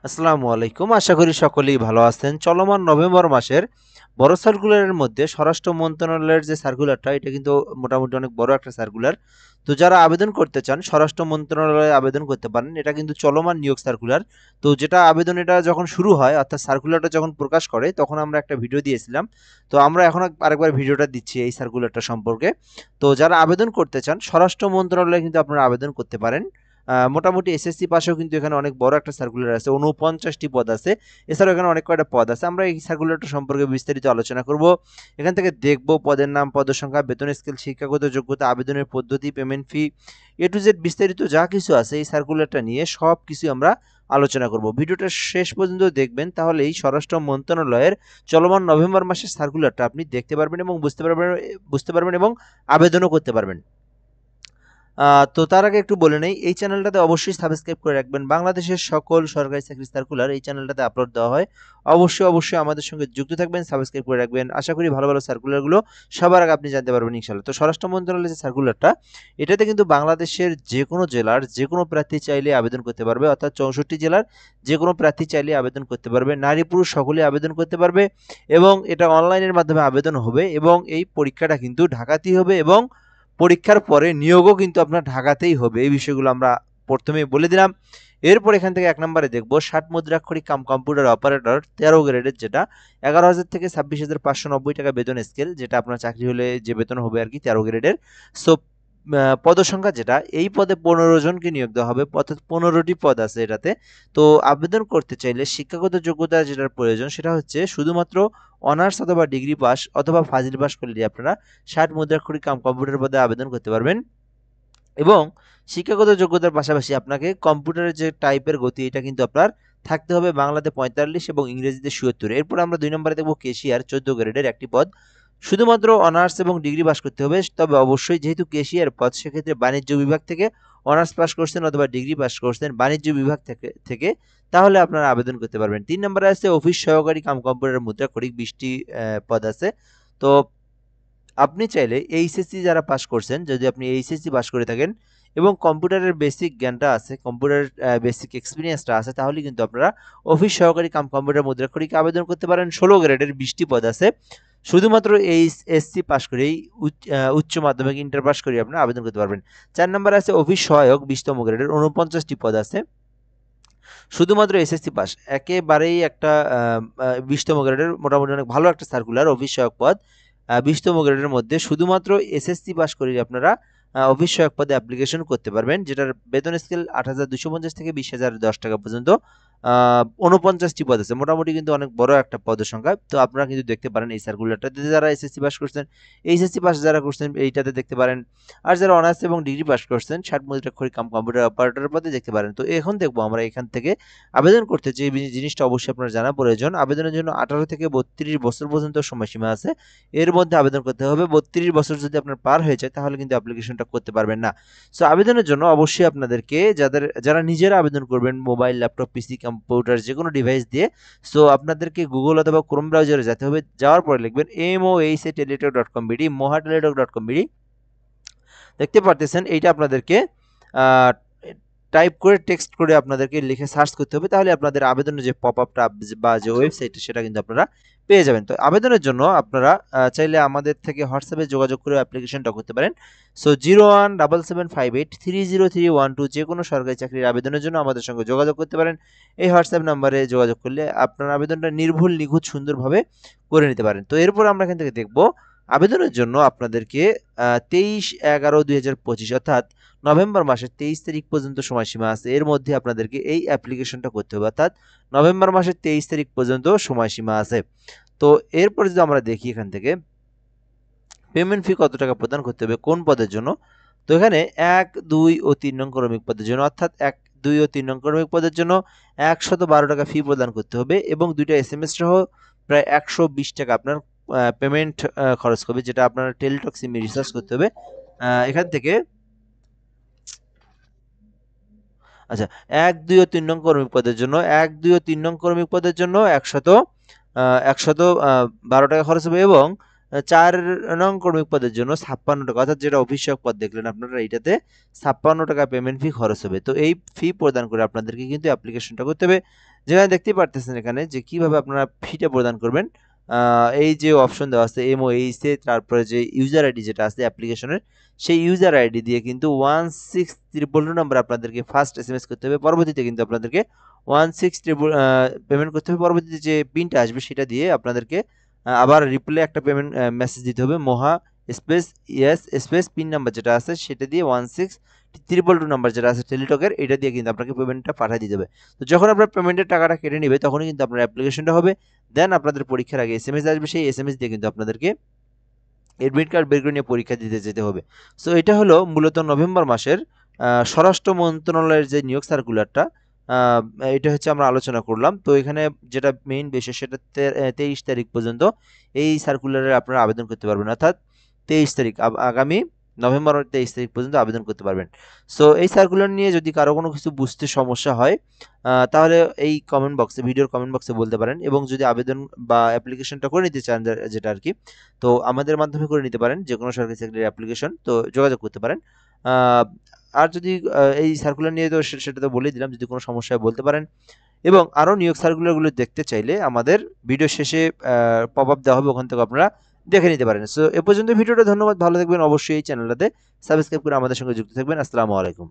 আসসালামু আলাইকুম। আশা করি সকলেই ভালো আছেন। চলমান নভেম্বর মাসের বড় সার্কুলারের মধ্যে স্বরাষ্ট্র মন্ত্রণালয়ের যে সার্কুলারটা এটা কিন্তু মোটামুটি অনেক বড় একটা সার্কুলার। তো যারা আবেদন করতে চান স্বরাষ্ট্র মন্ত্রণালয়ে আবেদন করতে পারেন। এটা কিন্তু চলমান নিয়োগ সার্কুলার। তো যেটা আবেদন এটা যখন শুরু হয় অর্থাৎ সার্কুলারটা যখন প্রকাশ করে তখন আমরা একটা ভিডিও দিয়েছিলাম। তো আমরা এখন আরেকবার ভিডিওটা দিচ্ছি এই সার্কুলারটা সম্পর্কে। তো যারা আবেদন করতে চান স্বরাষ্ট্র মন্ত্রণালয়ে কিন্তু আপনারা আবেদন করতে পারেন। মোটামুটি এসএসসি পাশেও কিন্তু এখানে অনেক বড় একটা সার্কুলার আছে, ৪৯টি পদ আছে। এছাড়াও এখানে অনেক কয়টা পদ আছে। আমরা এই সার্কুলারটা সম্পর্কে বিস্তারিত আলোচনা করব। এখান থেকে দেখব পদের নাম, পদের সংখ্যা, বেতন স্কেল, শিক্ষাগত যোগ্যতা, আবেদনের পদ্ধতি, payment fee, A to Z বিস্তারিত যা কিছু আছে এই সার্কুলারটা নিয়ে সব কিছু আমরা আলোচনা করব। ভিডিওটা শেষ পর্যন্ত দেখবেন, তাহলেই স্বরাষ্ট্র মন্ত্রণালয়ের চলমান নভেম্বর মাসের সার্কুলারটা আপনি দেখতে পারবেন এবং বুঝতে পারবেন এবং আবেদনও করতে পারবেন। তো তার আগে একটু বলে নেই, এই চ্যানেলটাতে অবশ্যই সাবস্ক্রাইব করে রাখবেন। বাংলাদেশের সকল সরকারি চাকরির সার্কুলার এই চ্যানেলটাতে আপলোড দেওয়া হয়। অবশ্যই আমাদের সঙ্গে যুক্ত থাকবেন, সাবস্ক্রাইব করে রাখবেন। আশা করি ভালো সার্কুলারগুলো সবার আগে আপনি জানতে পারবেন ইনশাআল্লাহ। তো স্বরাষ্ট্র মন্ত্রণালয়ের যে সার্কুলারটা, এটাতে কিন্তু বাংলাদেশের যেকোনো জেলার যেকোনো প্রার্থী চাইলে আবেদন করতে পারবে, অর্থাৎ 64 জেলার যেকোনো প্রার্থী চাইলে আবেদন করতে পারবে। নারী পুরুষ সকলেই আবেদন করতে পারবে এবং এটা অনলাইনের মাধ্যমে আবেদন হবে এবং এই পরীক্ষাটা কিন্তু ঢাকাতেই হবে এবং পরীক্ষার পরে নিয়োগও কিন্তু আপনার ঢাকাতেই হবে। এই বিষয়গুলো আমরা প্রথমেই বলে দিলাম। এরপর এখান থেকে ১ নম্বরে দেখব ৬০ মুদ্রাক্ষরিক কাম কম্পিউটার অপারেটর ১৩ গ্রেডের, যেটা ১১,০০০ থেকে ২৬,৫৯০ টাকা বেতন স্কেল, যেটা আপনার চাকরি হলে যে বেতন হবে আরকি ১৩ গ্রেডের। সো পদসংখ্যা যেটা, এই পদে ১৫ জনকে নিয়োগ দেওয়া হবে, অর্থাৎ ১৫টি পদ আছে এটাতে। তো আবেদন করতে চাইলে শিক্ষাগত যোগ্যতা যেটার প্রয়োজন সেটা হচ্ছে শুধুমাত্র অনার্স অথবা ডিগ্রি পাস অথবা ফাজিল পাস করলেই আপনারা ৬০ মুদ্রাক্ষরিক কাম কম্পিউটার পদে আবেদন করতে পারবেন। এবং শিক্ষাগত যোগ্যতার পাশাপাশি আপনাকে কম্পিউটারের যে টাইপের গতি এটা কিন্তু আপনার থাকতে হবে, বাংলাতে ৪৫ এবং ইংরেজিতে ৭৬। এরপর আমরা ২ নম্বরে দেখব কেশিয়ার ১৪ গ্রেডের একটি পদ। শুধুমাত্র অনার্স এবং ডিগ্রি পাস করতে হবে। তবে অবশ্যই যেহেতু কেশিয়ার পদ সেক্ষেত্রে বাণিজ্য বিভাগ থেকে অনার্স পাস করছেন অথবা ডিগ্রি পাস করছেন বাণিজ্য বিভাগ থেকে তাহলে আপনারা আবেদন করতে পারবেন। ৩ নম্বরে আছে অফিস সহকারী কাম কম্পিউটার মুদ্রাক্ষরিক ২০টি পদ আছে। তো আপনি চাইলে এইচএসসি যারা পাস করছেন, যদি আপনি এইচএসসি পাস করে থাকেন এবং কম্পিউটারের বেসিক জ্ঞানটা আছে, কম্পিউটার বেসিক এক্সপিরিয়েন্সটা আছে, তাহলে কিন্তু আপনারা অফিস সহকারী কাম কম্পিউটার মুদ্রাক্ষরিকে আবেদন করতে পারেন। ১৬ গ্রেডের ২০টি পদ আছে। শুধুমাত্র এইচএসসি পাস করেই উচ্চ মাধ্যমিক ইন্টার পাস করে আপনারা আবেদন করতে পারবেন। ৪ নম্বরে আছে অফিস সহায়ক ২০তম গ্রেডের ৪৯টি পদ আছে। শুধুমাত্র এসএসসি পাস, একেবারেই একটা ২০তম গ্রেডের মোটামুটি অনেক ভালো একটা সার্কুলার অফিস সহায়ক পদ। ২০তম গ্রেডের মধ্যে শুধুমাত্র এসএসসি পাস করেই আপনারা অফিস সহায়ক পদে অ্যাপ্লিকেশন করতে পারবেন, যেটার বেতন স্কেল ৮,২৫০ থেকে ২০,০১০ টাকা পর্যন্ত। ৪৯টি পদ আছে, মোটামুটি কিন্তু অনেক বড় একটা পদের সংখ্যা। তো আপনারা কিন্তু দেখতে পারেন এই সার্কুলারটাতে, যারা এসএসসি পাস করছেন, এইচএসসি পাস যারা করছেন এইটাতে দেখতে পারেন। আর যারা অনার্স এবং ডিগ্রি পাস করছেন ৬০ মুদ্রাক্ষরিক কাম কম্পিউটার অপারেটর পদে দেখতে পারেন। তো এখন দেখবো আমরা এখান থেকে আবেদন করতে যে জিনিসটা অবশ্যই আপনার জানা প্রয়োজন। আবেদনের জন্য ১৮ থেকে ৩২ বছর পর্যন্ত সময়সীমা আছে। এর মধ্যে আবেদন করতে হবে। ৩২ বছর যদি আপনার পার হয়ে যায় তাহলে কিন্তু অ্যাপ্লিকেশনটা করতে পারবেন না। সো আবেদনের জন্য অবশ্যই আপনাদেরকে যারা নিজেরা আবেদন করবেন মোবাইল, ল্যাপটপ, পিসি, কম্পিউটার যেকোনো ডিভাইস দিয়ে, সো আপনাদেরকে গুগল অথবা ক্রোম ব্রাউজারে যেতে হবে। যাওয়ার পরে লিখবেন mohateletalk.com.bd, mohateletalk.com.bd। দেখতে পারতেছেন এইটা আপনাদেরকে টাইপ করে টেক্সট করে আপনাদেরকে লিখে সার্চ করতে হবে, তাহলে আপনাদের আবেদনের যে পপ আপটা বা যে ওয়েবসাইট সেটা কিন্তু আপনারা পেয়ে যাবেন। তো আবেদনের জন্য আপনারা চাইলে আমাদের থেকে হোয়াটসঅ্যাপে যোগাযোগ করে অ্যাপ্লিকেশনটা করতে পারেন। সো 017758303112 যে কোনো সরকারি চাকরির আবেদনের জন্য আমাদের সঙ্গে যোগাযোগ করতে পারেন। এই হোয়াটসঅ্যাপ নাম্বারে যোগাযোগ করলে আপনার আবেদনটা নির্ভুল নিখুঁত সুন্দরভাবে করে নিতে পারেন। তো এরপর আমরা এখান থেকে দেখব আবেদনের জন্য আপনাদেরকে ২৩/১১/২০২৫ অর্থাৎ নভেম্বর মাসের ২৩ তারিখ পর্যন্ত সময়সীমা আছে। এর মধ্যে আপনাদেরকে এই অ্যাপ্লিকেশনটা করতে হবে, অর্থাৎ নভেম্বর মাসের ২৩ তারিখ পর্যন্ত সময়সীমা আছে। তো এরপর যদি আমরা দেখি এখান থেকে পেমেন্ট ফি কত টাকা প্রদান করতে হবে কোন পদের জন্য। তো এখানে ১, ২ ও ৩ নং ক্রমিক পদের জন্য, অর্থাৎ ১, ২ ও ৩ নং ক্রমিক পদের জন্য ১১২ টাকা ফি প্রদান করতে হবে এবং ২টা এসএমএস সহ প্রায় ১২০ টাকা আপনার পেমেন্ট খরচ করবে, যেটা আপনার টেলিটক সিমে রিচার্জ করতে হবে। এখান থেকে আচ্ছা ১, ২ ও ৩ নং কর্মী পদের জন্য ১, ২ ও ৩ নং কর্মী পদের জন্য ১১২ টাকা খরচ হবে এবং 4 নং কর্মী পদের জন্য 56 টাকা, অর্থাৎ যেটা অফিস সহায়ক পদ দেখলেন আপনারা, এইটাতে 56 টাকা পেমেন্ট ফি খরচ হবে। তো এই ফি প্রদান করে আপনাদেরকে কিন্তু অ্যাপ্লিকেশনটা করতে হবে। যেখানে দেখতেই পারতেছেন এখানে যে কিভাবে আপনারা ফিটা প্রদান করবেন। এই যে অপশন দেওয়া আছে MOEC, তারপরে যে ইউজার আইডি যেটা আছে অ্যাপ্লিকেশনের, সেই ইউজার আইডি দিয়ে কিন্তু 16222 নাম্বার আপনাদেরকে ফার্স্ট SMS করতে হবে। পরবর্তীতে কিন্তু আপনাদেরকে 162 পেমেন্ট করতে হবে। পরবর্তীতে যে পিনটা আসবে সেটা দিয়ে আপনাদেরকে আবার রিপ্লে একটা পেমেন্ট মেসেজ দিতে হবে, মহা space yes space pin number যেটা আছে সেটা দিয়ে 16222 নাম্বার যেটা আছে টেলিটকের, এটা দিয়ে কিন্তু আপনাকে পেমেন্টটা পাঠিয়ে দিতে হবে। তো যখন আপনার পেমেন্টের টাকাটা কেটে নেবে তখনই কিন্তু আপনার অ্যাপ্লিকেশনটা হবে। দেন আপনাদের পরীক্ষার আগে SMS আসবে, সেই SMS দিয়ে কিন্তু আপনাদেরকে এডমিট কার্ড বের করে নিয়ে পরীক্ষা দিতে যেতে হবে। সো এটা হলো মূলত নভেম্বর মাসের স্বরাষ্ট্র মন্ত্রণালয়ের যে নিয়োগ সার্কুলারটা, এটা হচ্ছে আমরা আলোচনা করলাম। তো এখানে যেটা মেইন বিষয় সেটা 23 তারিখ পর্যন্ত এই সার্কুলারে আপনারা আবেদন করতে পারবেন, অর্থাৎ 23 তারিখ আগামী নভেম্বর 23 তারিখ পর্যন্ত আবেদন করতে পারবেন। সো এই সার্কুলার নিয়ে যদি কারো কোনো কিছু বুঝতে সমস্যা হয় তাহলে এই কমেন্ট বক্সে, ভিডিওর কমেন্ট বক্সে বলতে পারেন, এবং যদি আবেদন বা অ্যাপ্লিকেশনটা করে নিতে চান যেটা আর কি, তো আমাদের মাধ্যমে করে নিতে পারেন। যে কোনো সরকারি চাকরির অ্যাপ্লিকেশন তো যোগাযোগ করতে পারেন। আর যদি এই সার্কুলার নিয়ে তো সেটা তো বলেই দিলাম, যদি কোনো সমস্যা হয় বলতে পারেন। এবং আরও নিয়োগ সার্কুলারগুলো দেখতে চাইলে আমাদের ভিডিও শেষে পপ আপ দেওয়া হবে, ওখান থেকে আপনারা দেখে নিতে পারেন। সো এ পর্যন্ত ভিডিওটা, ধন্যবাদ, ভালো থাকবেন। অবশ্যই এই চ্যানেলটাতে সাবস্ক্রাইব করে আমাদের সঙ্গে যুক্ত থাকবেন। আসসালামু আলাইকুম।